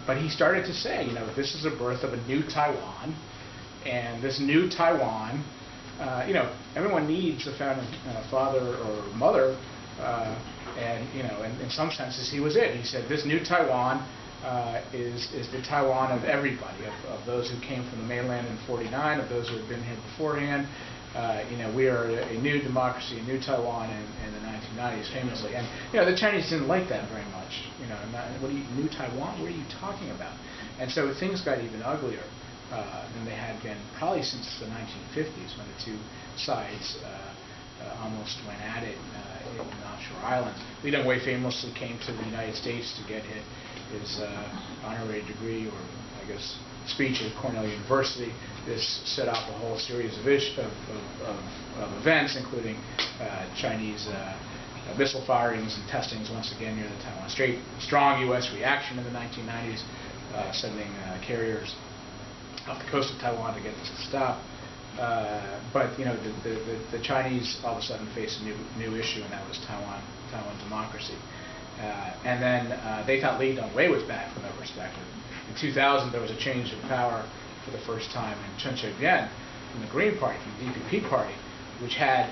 but he started to say, this is the birth of a new Taiwan, and this new Taiwan, everyone needs a founding father or mother, and in some senses he was it. He said this new Taiwan is the Taiwan of everybody, of those who came from the mainland in '49, of those who had been here beforehand. We are a new democracy, a new Taiwan in the 1990s, famously. And the Chinese didn't like that very much. New Taiwan? What are you talking about? And so things got even uglier than they had been probably since the 1950s, when the two sides almost went at it in the offshore islands. Li Dongwei famously came to the United States to get his honorary degree, or I guess speech at Cornell University. This set off a whole series of events, including Chinese missile firings and testings once again near the Taiwan Strait. Strong U.S. reaction in the 1990s, sending carriers off the coast of Taiwan to get this to stop. But the Chinese all of a sudden faced a new issue, and that was Taiwan democracy. And then they thought Li Dongwei was bad from that perspective. In 2000, there was a change of power for the first time, and Chen Shui-bian from the Green Party, from the DPP party, which had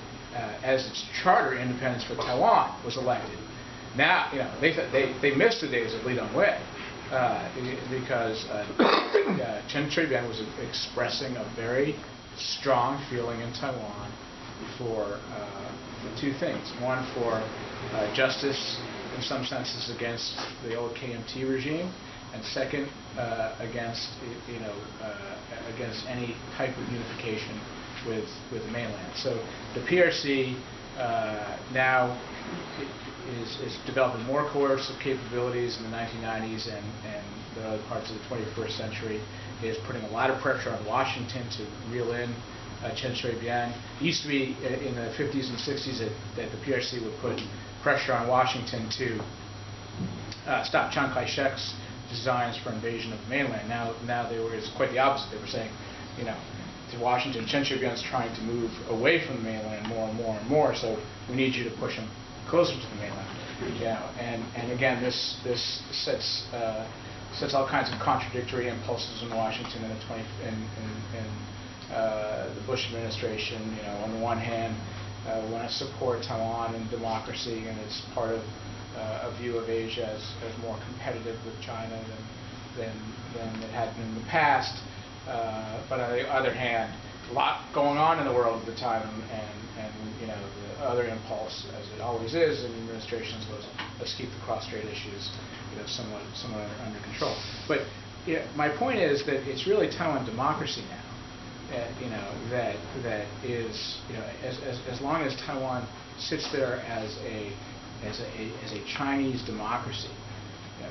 as its charter independence for Taiwan, was elected. Now, they missed the days of Li Dongwei because Chen Shui-bian was expressing a very strong feeling in Taiwan for two things. One, for justice in some senses against the old KMT regime, and second, against any type of unification with the mainland. So the PRC now is developing more coercive capabilities in the 1990s and the other parts of the 21st century. It is putting a lot of pressure on Washington to reel in Chen Shui-bian. It used to be in the 50s and 60s that the PRC would put pressure on Washington to stop Chiang Kai-shek's designs for invasion of the mainland. Now it's quite the opposite. They were saying, to Washington, Chen Shui-bian's trying to move away from the mainland more and more and more, so we need you to push him closer to the mainland. And again, this sets all kinds of contradictory impulses in Washington in the Bush administration. On the one hand, want to support Taiwan and democracy, and it's part of a view of Asia as more competitive with China than it had been in the past. But on the other hand, a lot going on in the world at the time, and the other impulse, as it always is in administrations, was let's keep the cross-strait issues somewhat under control. But my point is that it's really Taiwan democracy now. That is, as long as Taiwan sits there as a Chinese democracy,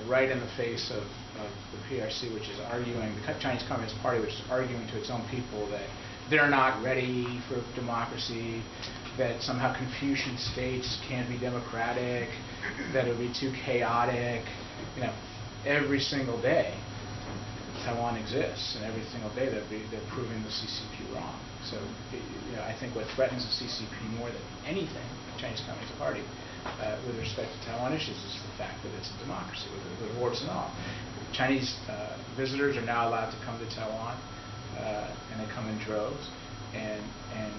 right in the face of the PRC, which is arguing, the Chinese Communist Party, which is arguing to its own people that they're not ready for democracy, that somehow Confucian states can't be democratic, that it would be too chaotic. Every single day Taiwan exists, and every single day they're proving the CCP wrong. So I think what threatens the CCP more than anything, the Chinese Communist Party, with respect to Taiwan issues, is the fact that it's a democracy, with warts and all. Chinese visitors are now allowed to come to Taiwan, and they come in droves, and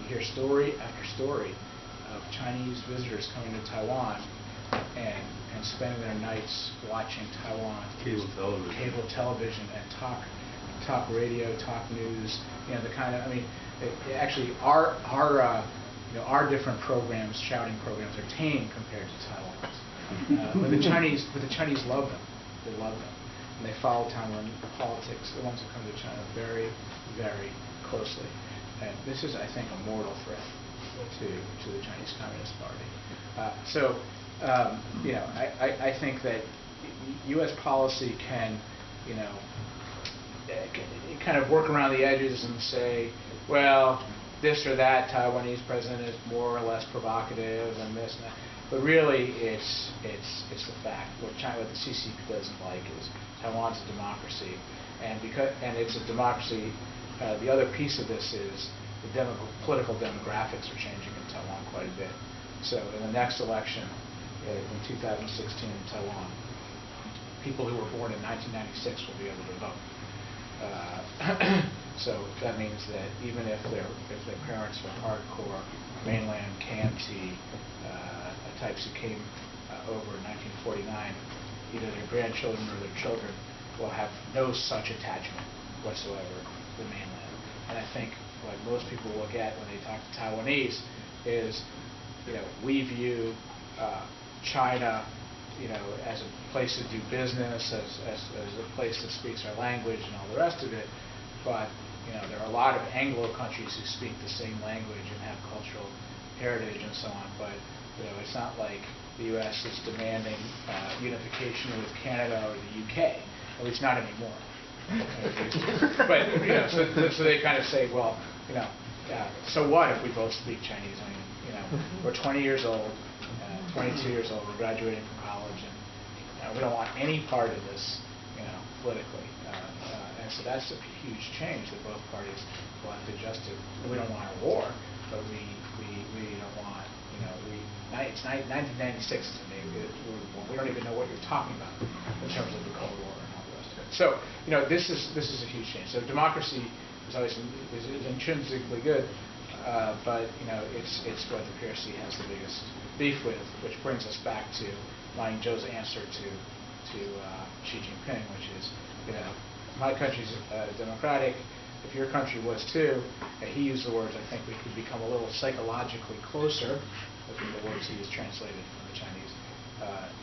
you hear story after story of Chinese visitors coming to Taiwan and spending their nights watching Taiwan cable television and talk radio, talk news. The kind of, actually our different programs, shouting programs, are tame compared to Taiwan's. But the Chinese love them. They love them, and they follow Taiwan politics, the ones who come to China, very, very closely. And this is, I think, a mortal threat to the Chinese Communist Party. I think that U.S. policy can, kind of work around the edges and say, well, this or that Taiwanese president is more or less provocative, and this and that. But really, it's the fact. What the CCP doesn't like is Taiwan's a democracy, and it's a democracy. The other piece of this is the political demographics are changing in Taiwan quite a bit. So in the next election, in 2016 in Taiwan, people who were born in 1996 will be able to vote. So that means that even if their parents are hardcore mainland KMT types who came over in 1949, either their grandchildren or their children will have no such attachment whatsoever to the mainland. And I think what most people will get when they talk to Taiwanese is, we view China, as a place to do business, as a place that speaks our language and all the rest of it. But there are a lot of Anglo countries who speak the same language and have cultural heritage and so on. But it's not like the U.S. is demanding unification with Canada or the UK. At least not anymore. But so they kind of say, well, so what if we both speak Chinese? I mean, we're 20 years old, 22 years old, we're graduating from college, and we don't want any part of this, politically. And so that's a huge change that both parties will have to adjust to. We don't want a war, but we don't want, it's 1996, we don't even know what you're talking about in terms of the Cold War and all the rest of it. So, this is a huge change. So democracy is always is intrinsically good, but it's what the PRC has the biggest beef with, which brings us back to Ma Ying-jeou's answer to Xi Jingping, which is, my country's democratic. If your country was too, he used the words, I think we could become a little psychologically closer. Those are the words he has translated from the Chinese,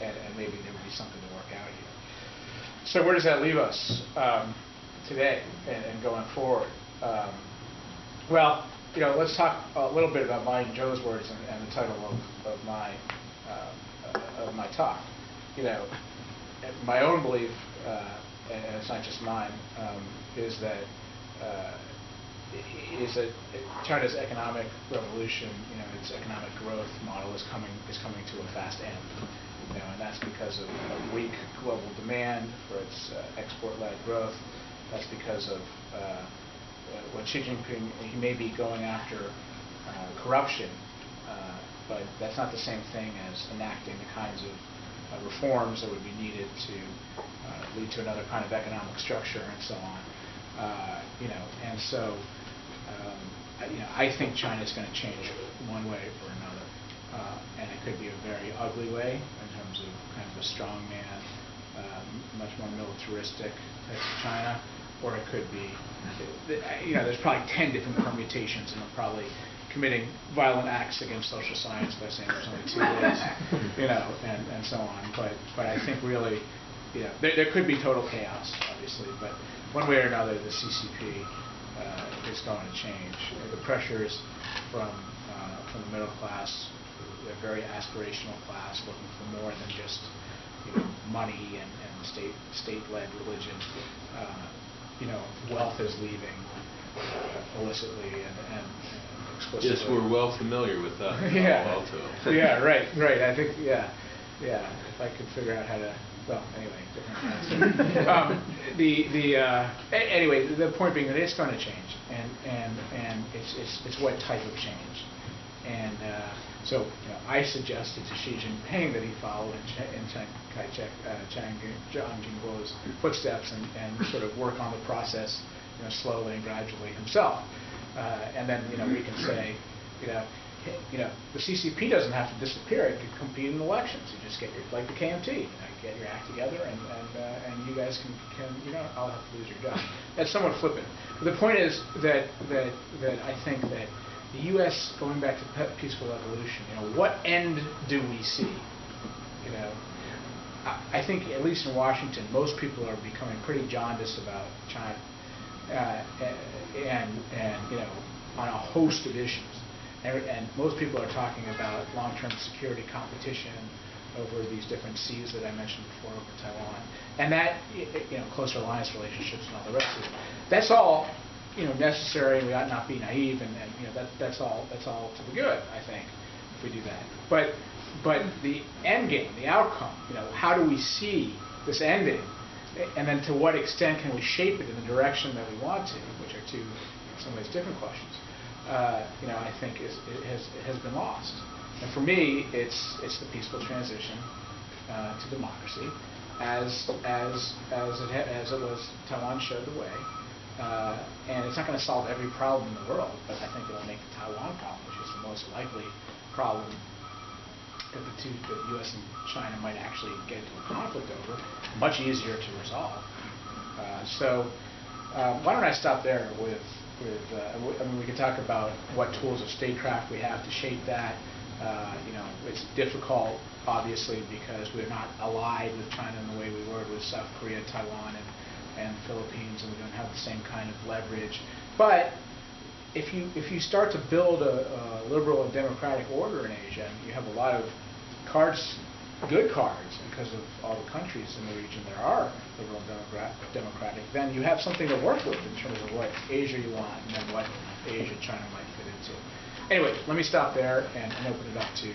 and maybe there would be something to work out here. So where does that leave us today and going forward? Well, let's talk a little bit about Ma Ying-jeou's words and the title of my talk. My own belief, and it's not just mine, is that China's economic revolution, its economic growth model is coming to a fast end. And that's because of weak global demand for its export-led growth. That's because of what Xi Jinping, he may be going after corruption, but that's not the same thing as enacting the kinds of reforms that would be needed to lead to another kind of economic structure and so on. And so, I think China is going to change one way or another, and it could be a very ugly way in terms of kind of a strongman, much more militaristic type of China, or it could be, there's probably 10 different permutations, and they're probably committing violent acts against social science by saying there's only 2 ways, and so on. But I think really, there could be total chaos, obviously, but one way or another, the CCP is going to change. The pressures from the middle class, a very aspirational class, looking for more than just money and state-led religion. Wealth is leaving illicitly and explicitly. Yes, we're well familiar with that. Yeah. Also. Yeah. Right. I think. Yeah. If I could figure out how to. Well, anyway, different anyway, the point being that it's going to change, and it's what type of change, and so I suggested to Xi Jinping that he follow in Chiang Ching-Kuo's footsteps and sort of work on the process, slowly and gradually himself, and then we can say, the CCP doesn't have to disappear. It could compete in elections. You just get like the KMT, get your act together, and you guys can I'll have to lose your job. That's somewhat flippant. But the point is that I think that the U.S. going back to peaceful evolution, what end do we see? I think at least in Washington, most people are becoming pretty jaundiced about China, and on a host of issues. And most people are talking about long-term security competition over these different seas that I mentioned before, over Taiwan, and that close alliance relationships and all the rest of it. That's all necessary, and we ought not be naive, and that's all to the good, I think, if we do that. But the end game, the outcome, how do we see this ending, and then to what extent can we shape it in the direction that we want to, which are two, in some ways, different questions. I think it has been lost. And for me, it's the peaceful transition to democracy. as it was. Taiwan showed the way, and it's not going to solve every problem in the world, but I think it'll make the Taiwan problem, which is the most likely problem that the U.S. and China might actually get into a conflict over, much easier to resolve. Why don't I stop there with I mean, we could talk about what tools of statecraft we have to shape that. It's difficult, obviously, because we're not allied with China in the way we were with South Korea, Taiwan, and the Philippines, and we don't have the same kind of leverage. But if you start to build a liberal and democratic order in Asia, and you have a lot of cards, good cards, because of all the countries in the region that are liberal and democratic, then you have something to work with in terms of what Asia you want and then what Asia China might fit into. Anyway, let me stop there and open it up to